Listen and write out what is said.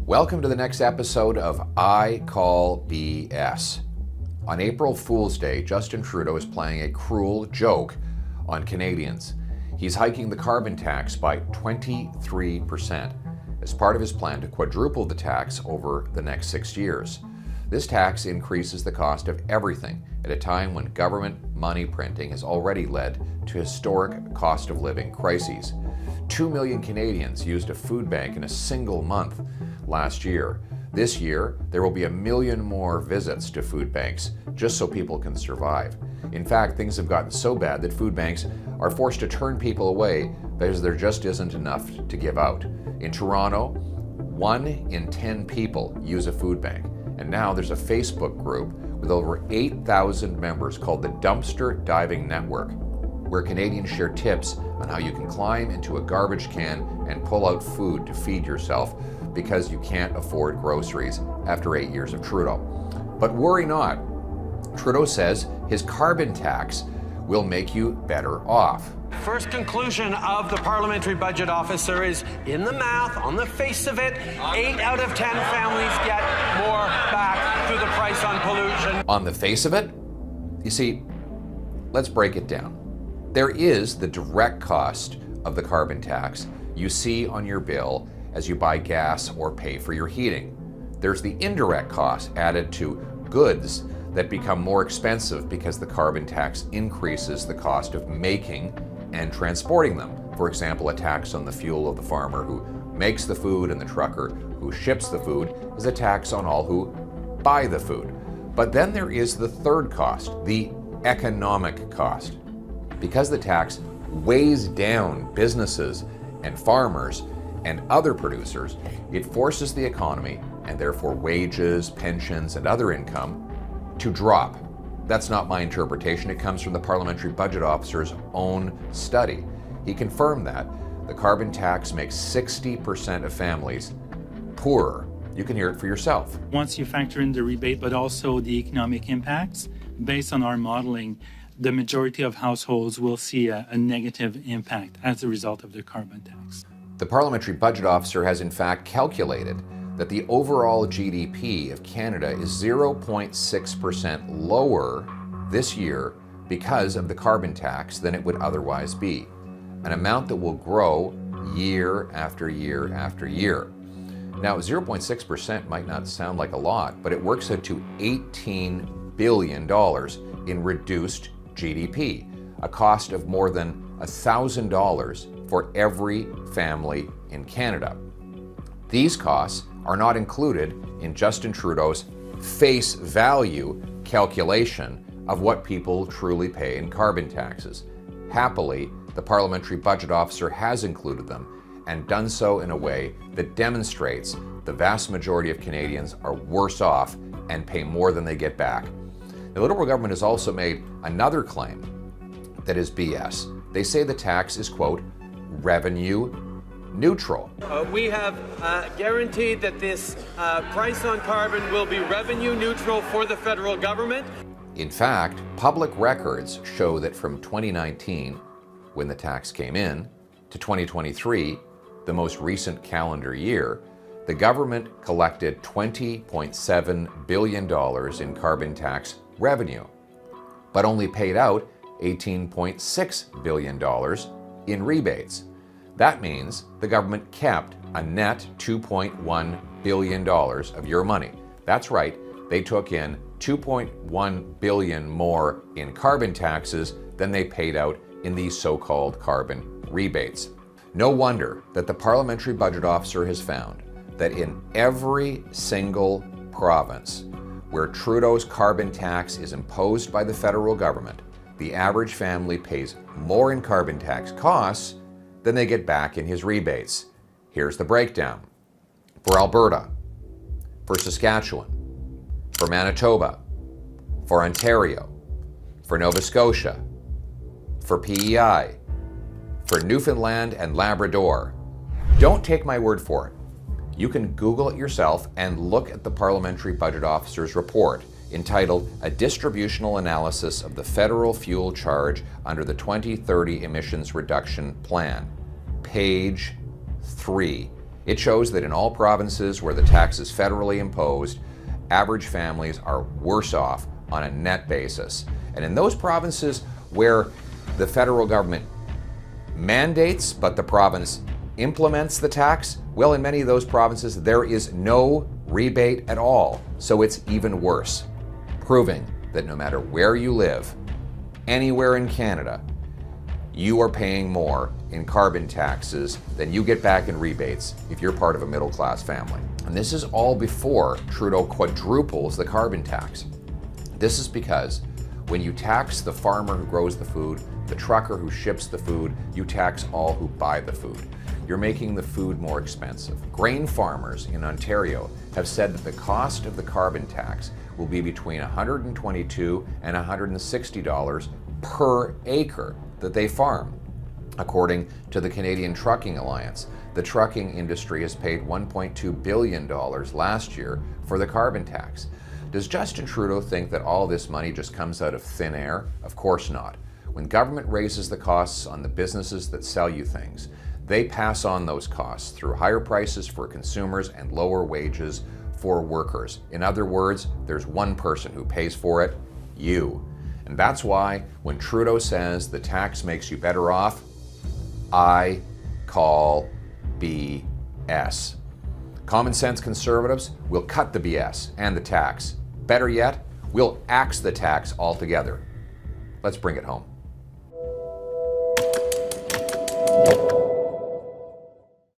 Welcome to the next episode of I Call BS. On April Fool's Day, Justin Trudeau is playing a cruel joke on Canadians. He's hiking the carbon tax by 23% as part of his plan to quadruple the tax over the next 6 years. This tax increases the cost of everything at a time when government money printing has already led to historic cost of living crises. 2 million Canadians used a food bank in a single month last year. This year, there will be 1 million more visits to food banks just so people can survive. In fact, things have gotten so bad that food banks are forced to turn people away because there just isn't enough to give out. In Toronto, 1 in 10 people use a food bank, and now there's a Facebook group with over 8,000 members called the Dumpster Diving Network, where Canadians share tips on how you can climb into a garbage can and pull out food to feed yourself because you can't afford groceries after 8 years of Trudeau. But worry not. Trudeau says his carbon tax will make you better off. First conclusion of the Parliamentary Budget Officer is, in the math, on the face of it, 8 out of 10 families get more back through the price on pollution. On the face of it? You see, let's break it down. There is the direct cost of the carbon tax you see on your bill as you buy gas or pay for your heating. There's the indirect cost added to goods that become more expensive because the carbon tax increases the cost of making and transporting them. For example, a tax on the fuel of the farmer who makes the food and the trucker who ships the food is a tax on all who buy the food. But then there is the third cost, the economic cost. Because the tax weighs down businesses and farmers and other producers, it forces the economy, and therefore wages, pensions, and other income, to drop. That's not my interpretation. It comes from the Parliamentary Budget Officer's own study. He confirmed that the carbon tax makes 60% of families poorer. You can hear it for yourself. Once you factor in the rebate, but also the economic impacts, based on our modeling, the majority of households will see a negative impact as a result of the carbon tax. The Parliamentary Budget Officer has in fact calculated that the overall GDP of Canada is 0.6% lower this year because of the carbon tax than it would otherwise be, an amount that will grow year after year after year. Now, 0.6% might not sound like a lot, but it works out to $18 billion in reduced GDP, a cost of more than $1,000 for every family in Canada. These costs are not included in Justin Trudeau's face value calculation of what people truly pay in carbon taxes. Happily, the Parliamentary Budget Officer has included them and done so in a way that demonstrates the vast majority of Canadians are worse off and pay more than they get back. The Liberal government has also made another claim that is BS. They say the tax is, quote, revenue neutral. We have guaranteed that this price on carbon will be revenue neutral for the federal government. In fact, public records show that from 2019, when the tax came in, to 2023, the most recent calendar year, the government collected $20.7 billion in carbon tax revenue, but only paid out $18.6 billion in rebates. That means the government kept a net $2.1 billion of your money. That's right, they took in $2.1 billion more in carbon taxes than they paid out in these so-called carbon rebates. No wonder that the Parliamentary Budget Officer has found that in every single province where Trudeau's carbon tax is imposed by the federal government, the average family pays more in carbon tax costs than they get back in his rebates. Here's the breakdown. For Alberta, for Saskatchewan, for Manitoba, for Ontario, for Nova Scotia, for PEI, for Newfoundland and Labrador. Don't take my word for it. You can Google it yourself and look at the Parliamentary Budget Officer's report entitled A Distributional Analysis of the Federal Fuel Charge under the 2030 Emissions Reduction Plan. Page 3. It shows that in all provinces where the tax is federally imposed, average families are worse off on a net basis. And in those provinces where the federal government mandates but the province implements the tax, well, in many of those provinces there is no rebate at all. So it's even worse, proving that no matter where you live, anywhere in Canada, you are paying more in carbon taxes than you get back in rebates if you're part of a middle-class family. And this is all before Trudeau quadruples the carbon tax. This is because when you tax the farmer who grows the food, the trucker who ships the food, you tax all who buy the food. You're making the food more expensive. Grain farmers in Ontario have said that the cost of the carbon tax will be between $122 and $160 per acre that they farm. According to the Canadian Trucking Alliance, the trucking industry has paid $1.2 billion last year for the carbon tax. Does Justin Trudeau think that all this money just comes out of thin air? Of course not. When government raises the costs on the businesses that sell you things, they pass on those costs through higher prices for consumers and lower wages for workers. In other words, there's one person who pays for it, you. And that's why when Trudeau says the tax makes you better off, I call BS. Common sense conservatives will cut the BS and the tax. Better yet, we'll axe the tax altogether. Let's bring it home.